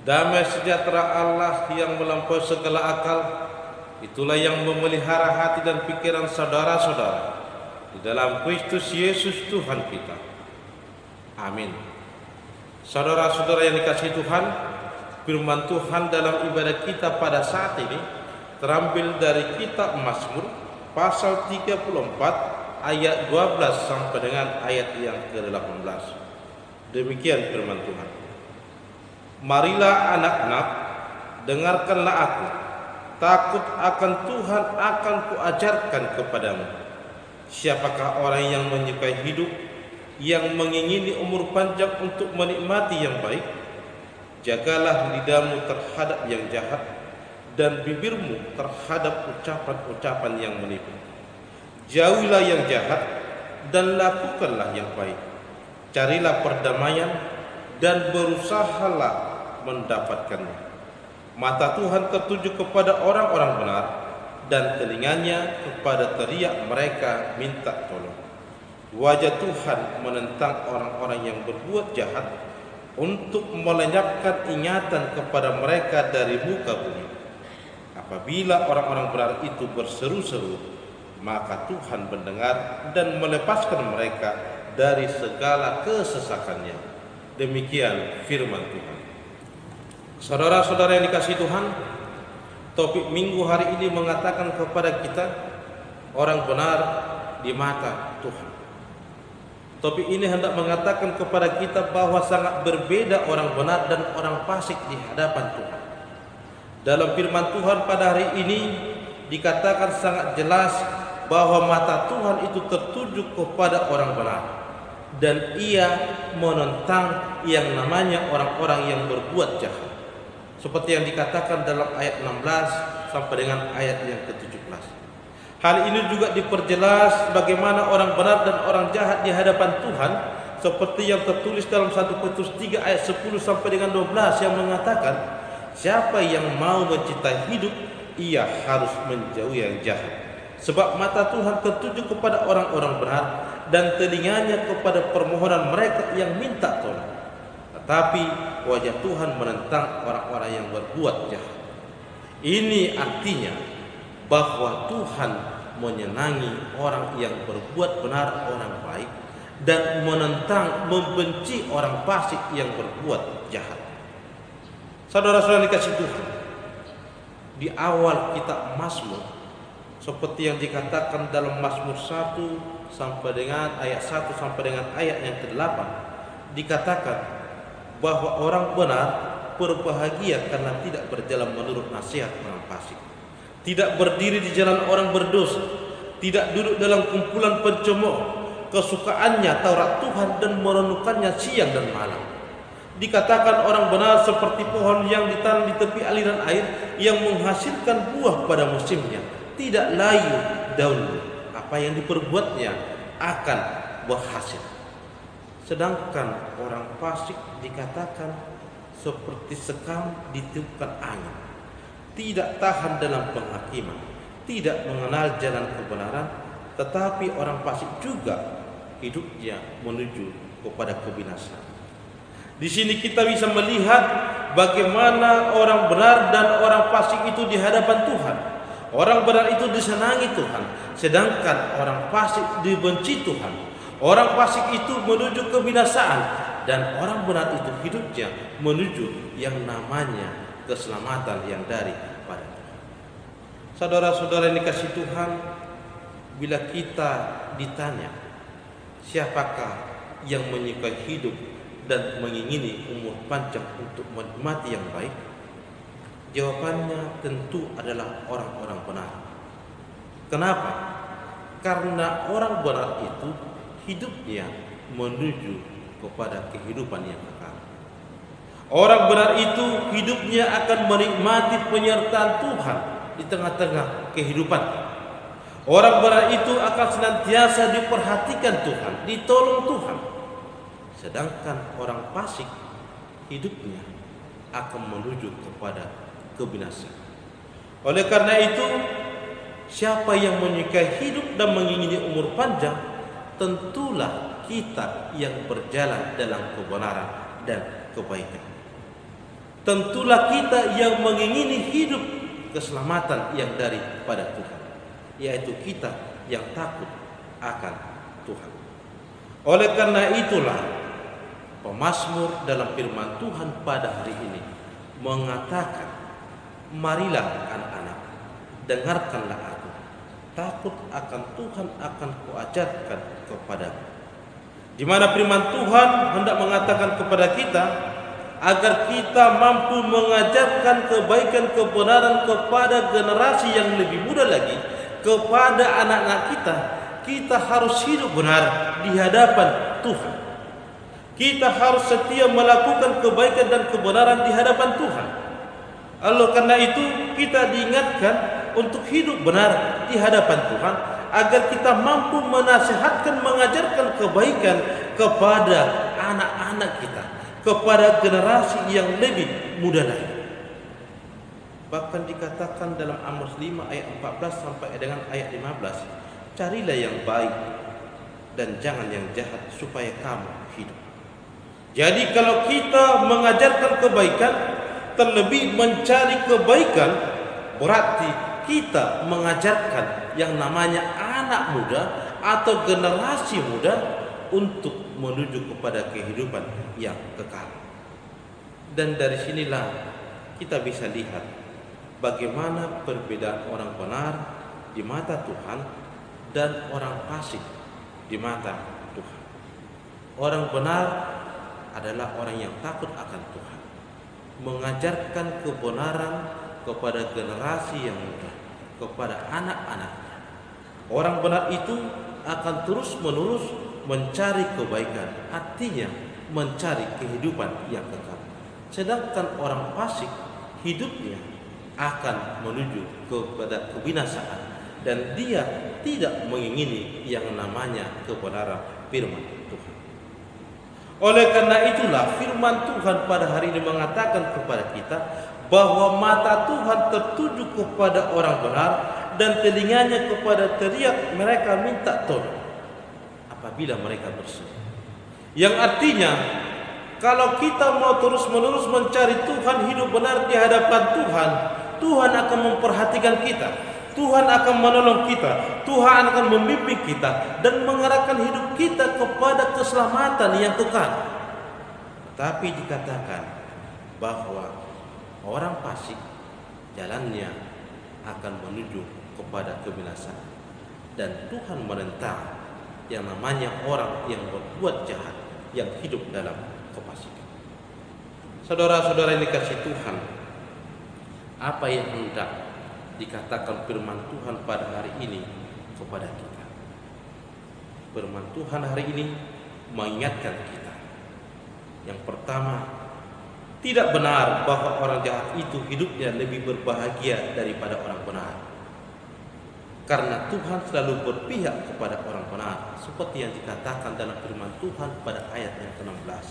Damai sejahtera Allah yang melampaui segala akal, itulah yang memelihara hati dan pikiran saudara-saudara di dalam Kristus Yesus Tuhan kita. Amin. Saudara-saudara yang dikasihi Tuhan, firman Tuhan dalam ibadah kita pada saat ini terambil dari kitab Mazmur pasal 34 ayat 12 sampai dengan ayat yang ke-18. Demikian firman Tuhan. Marilah anak-anak, dengarkanlah aku, takut akan Tuhan akan kuajarkan kepadamu. Siapakah orang yang menyukai hidup, yang mengingini umur panjang untuk menikmati yang baik? Jagalah lidahmu terhadap yang jahat, dan bibirmu terhadap ucapan-ucapan yang menipu. Jauhilah yang jahat, dan lakukanlah yang baik. Carilah perdamaian, dan berusahalah mendapatkannya. Mata Tuhan tertuju kepada orang-orang benar, dan telinganya kepada teriak mereka minta tolong. Wajah Tuhan menentang orang-orang yang berbuat jahat, untuk melenyapkan ingatan kepada mereka dari muka bumi. Apabila orang-orang benar itu berseru-seru, maka Tuhan mendengar dan melepaskan mereka dari segala kesesakannya. Demikian firman Tuhan. Saudara-saudara yang dikasihi Tuhan, topik minggu hari ini mengatakan kepada kita orang benar di mata Tuhan. Topik ini hendak mengatakan kepada kita bahwa sangat berbeda orang benar dan orang fasik di hadapan Tuhan. Dalam firman Tuhan pada hari ini dikatakan sangat jelas bahwa mata Tuhan itu tertuju kepada orang benar, dan ia menentang yang namanya orang-orang yang berbuat jahat. Seperti yang dikatakan dalam ayat 16 sampai dengan ayat yang ke-17. Hal ini juga diperjelas bagaimana orang benar dan orang jahat di hadapan Tuhan, seperti yang tertulis dalam 1 Petrus 3 ayat 10 sampai dengan 12 yang mengatakan, siapa yang mau mencintai hidup, ia harus menjauhi yang jahat. Sebab mata Tuhan tertuju kepada orang-orang benar, dan telinganya kepada permohonan mereka yang minta tolong. Tetapi wajah Tuhan menentang orang-orang yang berbuat jahat. Ini artinya bahwa Tuhan menyenangi orang yang berbuat benar, orang baik, dan menentang, membenci orang fasik yang berbuat jahat. Saudara-saudara dikasihi Tuhan, di awal kitab Mazmur, seperti yang dikatakan dalam Mazmur 1 sampai dengan ayat 1 sampai dengan ayat yang ke-8, dikatakan bahwa orang benar berbahagia karena tidak berjalan menurut nasihat orang fasik, tidak berdiri di jalan orang berdosa, tidak duduk dalam kumpulan pencemooh. Kesukaannya Taurat Tuhan dan merenungkannya siang dan malam. Dikatakan orang benar seperti pohon yang ditanam di tepi aliran air, yang menghasilkan buah pada musimnya, tidak layu daunnya, apa yang diperbuatnya akan berhasil. Sedangkan orang fasik dikatakan seperti sekam ditiupkan angin, tidak tahan dalam penghakiman, tidak mengenal jalan kebenaran, tetapi orang fasik juga hidupnya menuju kepada kebinasaan. Di sini kita bisa melihat bagaimana orang benar dan orang fasik itu di hadapan Tuhan. Orang benar itu disenangi Tuhan, sedangkan orang fasik dibenci Tuhan. Orang fasik itu menuju kebinasaan, dan orang benar itu hidupnya menuju yang namanya keselamatan yang daripada Tuhan. Saudara-saudara yang dikasihi Tuhan, bila kita ditanya siapakah yang menyukai hidup dan mengingini umur panjang untuk menikmati yang baik, jawabannya tentu adalah orang-orang benar. Kenapa? Karena orang benar itu hidupnya menuju kepada kehidupan yang kekal. Orang benar itu hidupnya akan menikmati penyertaan Tuhan di tengah-tengah kehidupan. Orang benar itu akan senantiasa diperhatikan Tuhan, ditolong Tuhan. Sedangkan orang fasik hidupnya akan menuju kepada kebinasaan. Oleh karena itu, siapa yang menyukai hidup dan mengingini umur panjang, tentulah kita yang berjalan dalam kebenaran dan kebaikan. tentulah kita yang mengingini hidup keselamatan yang daripada Tuhan, yaitu kita yang takut akan Tuhan. Oleh karena itulah pemazmur dalam firman Tuhan pada hari ini mengatakan, marilah anak-anak, dengarkanlah aku, takut akan Tuhan akan kuajarkan kepadamu. Di mana firman Tuhan hendak mengatakan kepada kita agar kita mampu mengajarkan kebaikan kebenaran kepada generasi yang lebih muda lagi, kepada anak-anak kita. Kita harus hidup benar di hadapan Tuhan. Kita harus setia melakukan kebaikan dan kebenaran di hadapan Tuhan. Oleh karena itu kita diingatkan untuk hidup benar di hadapan Tuhan, agar kita mampu menasihatkan, mengajarkan kebaikan kepada anak-anak kita, kepada generasi yang lebih muda lagi. Bahkan dikatakan dalam Amós 5 ayat 14 sampai dengan ayat 15, carilah yang baik dan jangan yang jahat supaya kamu hidup. Jadi kalau kita mengajarkan kebaikan, terlebih mencari kebaikan, berarti kita mengajarkan yang namanya anak muda atau generasi muda untuk menuju kepada kehidupan yang kekal. Dan dari sinilah kita bisa lihat bagaimana perbedaan orang benar di mata Tuhan dan orang fasik di mata Tuhan. Orang benar adalah orang yang takut akan Tuhan, mengajarkan kebenaran kepada generasi yang muda, kepada anak-anaknya. Orang benar itu akan terus-menerus mencari kebaikan, artinya mencari kehidupan yang kekal. Sedangkan orang fasik hidupnya akan menuju kepada kebinasaan, dan dia tidak mengingini yang namanya kebenaran firman Tuhan. Oleh karena itulah firman Tuhan pada hari ini mengatakan kepada kita bahwa mata Tuhan tertuju kepada orang benar dan telinganya kepada teriak mereka minta tolong apabila mereka berseru. Yang artinya kalau kita mau terus-menerus mencari Tuhan, hidup benar di hadapan Tuhan, Tuhan akan memperhatikan kita, Tuhan akan menolong kita, Tuhan akan membimbing kita dan mengarahkan hidup kita kepada keselamatan yang kekal. Tapi dikatakan bahwa orang fasik jalannya akan menuju kepada kebinasaan, dan Tuhan menentang yang namanya orang yang berbuat jahat, yang hidup dalam kefasikan. Saudara-saudara yang dikasihi Tuhan, apa yang hendak dikatakan firman Tuhan pada hari ini kepada kita? Firman Tuhan hari ini mengingatkan kita, yang pertama, tidak benar bahwa orang jahat itu hidupnya lebih berbahagia daripada orang benar. Karena Tuhan selalu berpihak kepada orang benar, seperti yang dikatakan dalam firman Tuhan pada ayat yang ke-16.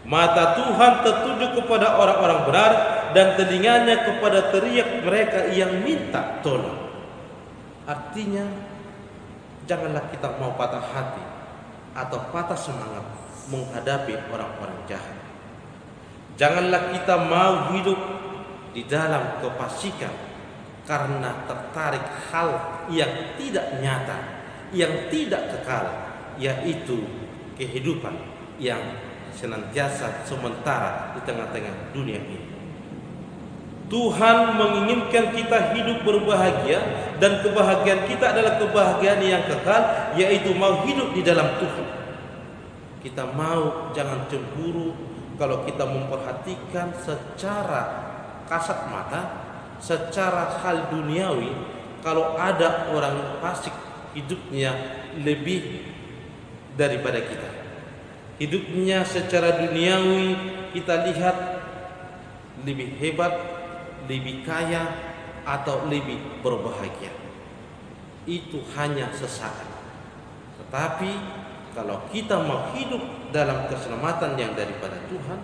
Mata Tuhan tertuju kepada orang-orang benar dan telinganya kepada teriak mereka yang minta tolong. Artinya, janganlah kita mau patah hati atau patah semangat menghadapi orang-orang jahat. Janganlah kita mau hidup di dalam kefasikan karena tertarik hal yang tidak nyata, yang tidak kekal, yaitu kehidupan yang senantiasa sementara di tengah-tengah dunia ini. Tuhan menginginkan kita hidup berbahagia, dan kebahagiaan kita adalah kebahagiaan yang kekal, yaitu mau hidup di dalam Tuhan. Kita mau jangan cemburu kalau kita memperhatikan secara kasat mata, secara hal duniawi, kalau ada orang fasik hidupnya lebih daripada kita. Hidupnya secara duniawi kita lihat lebih hebat, lebih kaya, atau lebih berbahagia. Itu hanya sesaat. Tetapi kalau kita mau hidup dalam keselamatan yang daripada Tuhan,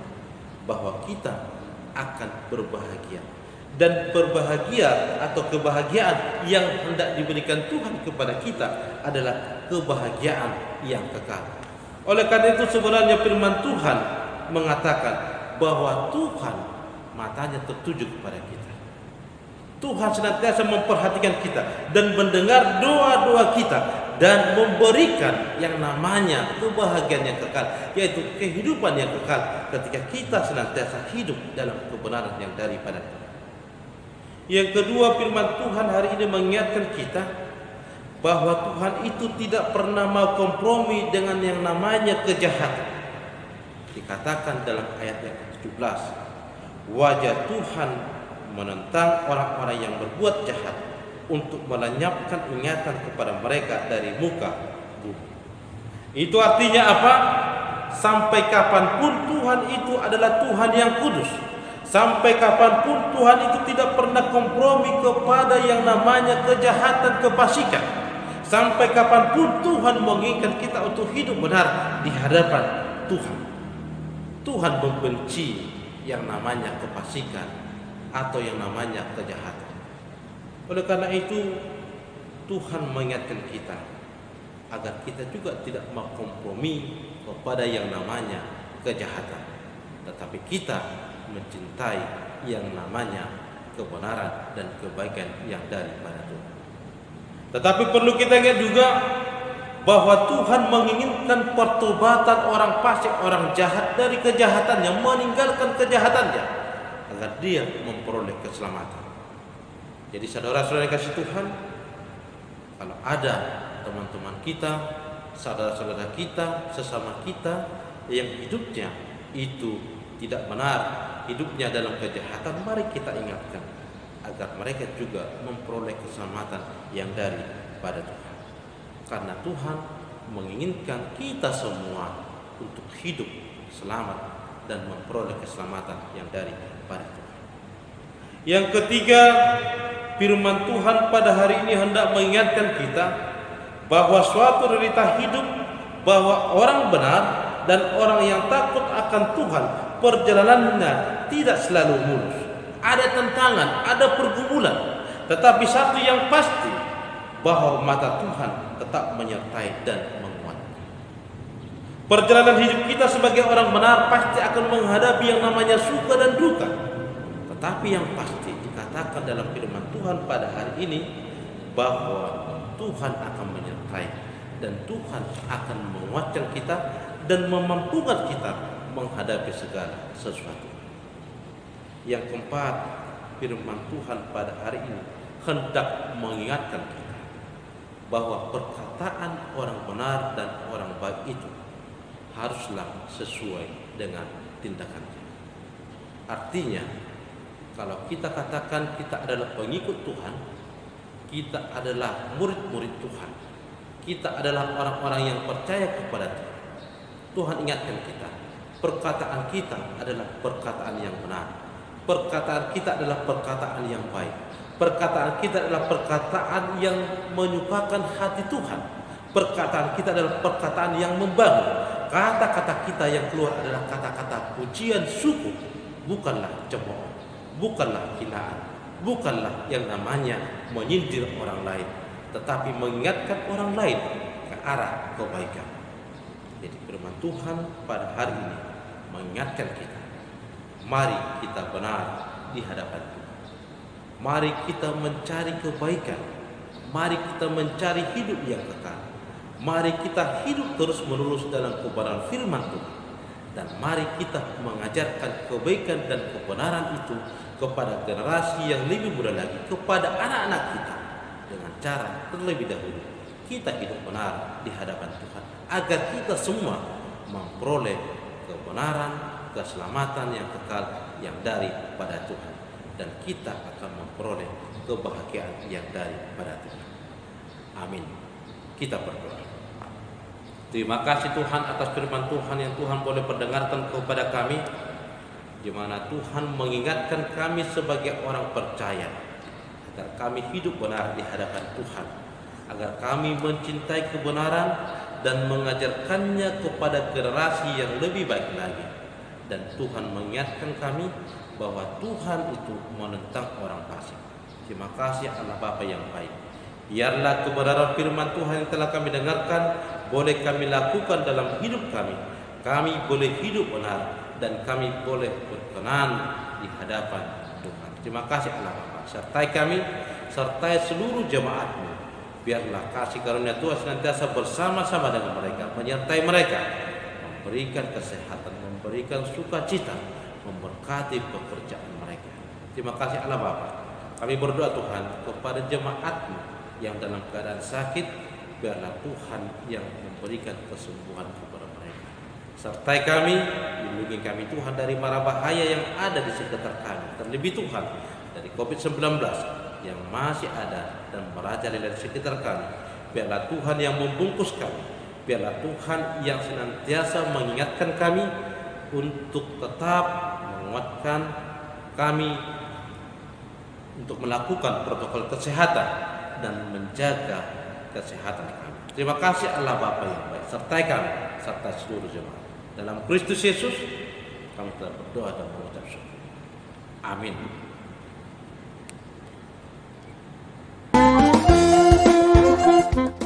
bahwa kita akan berbahagia. Dan berbahagia atau kebahagiaan yang hendak diberikan Tuhan kepada kita adalah kebahagiaan yang kekal. Oleh karena itu sebenarnya firman Tuhan mengatakan bahwa Tuhan matanya tertuju kepada kita. Tuhan senantiasa memperhatikan kita dan mendengar doa-doa kita dan memberikan yang namanya kebahagiaan yang kekal, yaitu kehidupan yang kekal ketika kita senantiasa hidup dalam kebenaran yang daripada Tuhan. Yang kedua, firman Tuhan hari ini mengingatkan kita bahwa Tuhan itu tidak pernah mau kompromi dengan yang namanya kejahatan. Dikatakan dalam ayat yang ke-17, wajah Tuhan menentang orang-orang yang berbuat jahat untuk melenyapkan ingatan kepada mereka dari muka bumi. Itu artinya apa? Sampai kapanpun Tuhan itu adalah Tuhan yang kudus. Sampai kapanpun Tuhan itu tidak pernah kompromi kepada yang namanya kejahatan, kefasikan. Sampai kapanpun Tuhan menginginkan kita untuk hidup benar di hadapan Tuhan. Tuhan membenci yang namanya kefasikan atau yang namanya kejahatan. Oleh karena itu, Tuhan mengingatkan kita agar kita juga tidak mau kompromi kepada yang namanya kejahatan, tetapi kita mencintai yang namanya kebenaran dan kebaikan yang daripada Tuhan. Tetapi perlu kita ingat juga bahwa Tuhan menginginkan pertobatan orang fasik, orang jahat dari kejahatannya, meninggalkan kejahatannya agar dia memperoleh keselamatan. Jadi saudara-saudara yang kasih Tuhan, kalau ada teman-teman kita, saudara-saudara kita, sesama kita yang hidupnya itu tidak benar, hidupnya dalam kejahatan, mari kita ingatkan agar mereka juga memperoleh keselamatan yang daripada Tuhan. Karena Tuhan menginginkan kita semua untuk hidup selamat dan memperoleh keselamatan yang daripada Tuhan. Yang ketiga, firman Tuhan pada hari ini hendak mengingatkan kita bahwa suatu realita hidup, bahwa orang benar dan orang yang takut akan Tuhan perjalanannya tidak selalu mulus. Ada tantangan, ada pergumulan, tetapi satu yang pasti, bahwa mata Tuhan tetap menyertai dan menguatkan. Perjalanan hidup kita sebagai orang benar pasti akan menghadapi yang namanya suka dan duka. Tetapi yang pasti dikatakan dalam firman Tuhan pada hari ini bahwa Tuhan akan menyertai dan Tuhan akan menguatkan kita dan memampukan kita menghadapi segala sesuatu. Yang keempat, firman Tuhan pada hari ini hendak mengingatkan kita bahwa perkataan orang benar dan orang baik itu haruslah sesuai dengan tindakannya. Artinya, kalau kita katakan kita adalah pengikut Tuhan, kita adalah murid-murid Tuhan, kita adalah orang-orang yang percaya kepada Tuhan, Tuhan ingatkan kita, perkataan kita adalah perkataan yang benar, perkataan kita adalah perkataan yang baik, perkataan kita adalah perkataan yang menyukakan hati Tuhan, perkataan kita adalah perkataan yang membangun, kata-kata kita yang keluar adalah kata-kata pujian syukur, bukanlah cemooh, bukanlah hinaan, bukanlah yang namanya menyindir orang lain, tetapi mengingatkan orang lain ke arah kebaikan. Jadi firman Tuhan pada hari ini mengingatkan kita, mari kita benar di hadapan Tuhan. Mari kita mencari kebaikan. Mari kita mencari hidup yang kekal. Mari kita hidup terus-menerus dalam kebenaran firman Tuhan. Dan mari kita mengajarkan kebaikan dan kebenaran itu kepada generasi yang lebih muda lagi, kepada anak-anak kita, dengan cara terlebih dahulu kita hidup benar di hadapan Tuhan, agar kita semua memperoleh kebenaran, keselamatan yang kekal yang daripada Tuhan, dan kita akan memperoleh kebahagiaan yang daripada Tuhan. Amin. Kita berdoa. Terima kasih Tuhan atas firman Tuhan yang Tuhan boleh perdengarkan kepada kami, di mana Tuhan mengingatkan kami sebagai orang percaya agar kami hidup benar di hadapan Tuhan, agar kami mencintai kebenaran dan mengajarkannya kepada generasi yang lebih baik lagi. Dan Tuhan mengingatkan kami bahwa Tuhan itu menentang orang fasik. Terima kasih Allah Bapa yang baik. Biarlah kebenaran firman Tuhan yang telah kami dengarkan boleh kami lakukan dalam hidup kami. Kami boleh hidup benar dan kami boleh berkenan di hadapan Tuhan. Terima kasih Allah Bapa. Sertai kami, sertai seluruh jemaat-Mu. Biarlah kasih karunia Tuhan senantiasa bersama-sama dengan mereka, menyertai mereka, memberikan kesehatan, memberikan sukacita, memberkati pekerjaan mereka. Terima kasih Allah Bapa. Kami berdoa Tuhan kepada jemaat-Mu yang dalam keadaan sakit, biarlah Tuhan yang memberikan kesembuhan kepada mereka. Sertai kami, lindungi kami Tuhan dari mara bahaya yang ada di sekitar kami. Terlebih Tuhan dari COVID-19 yang masih ada dan merajalela di sekitar kami. Biarlah Tuhan yang membungkus kami. Biarlah Tuhan yang senantiasa mengingatkan kami untuk tetap menguatkan kami untuk melakukan protokol kesehatan dan menjaga kesehatan kami. Terima kasih Allah Bapa yang baik. Sertai kami, serta seluruh jemaat. Dalam Kristus Yesus kami telah berdoa dan mengucap syukur. Amin. Thank you.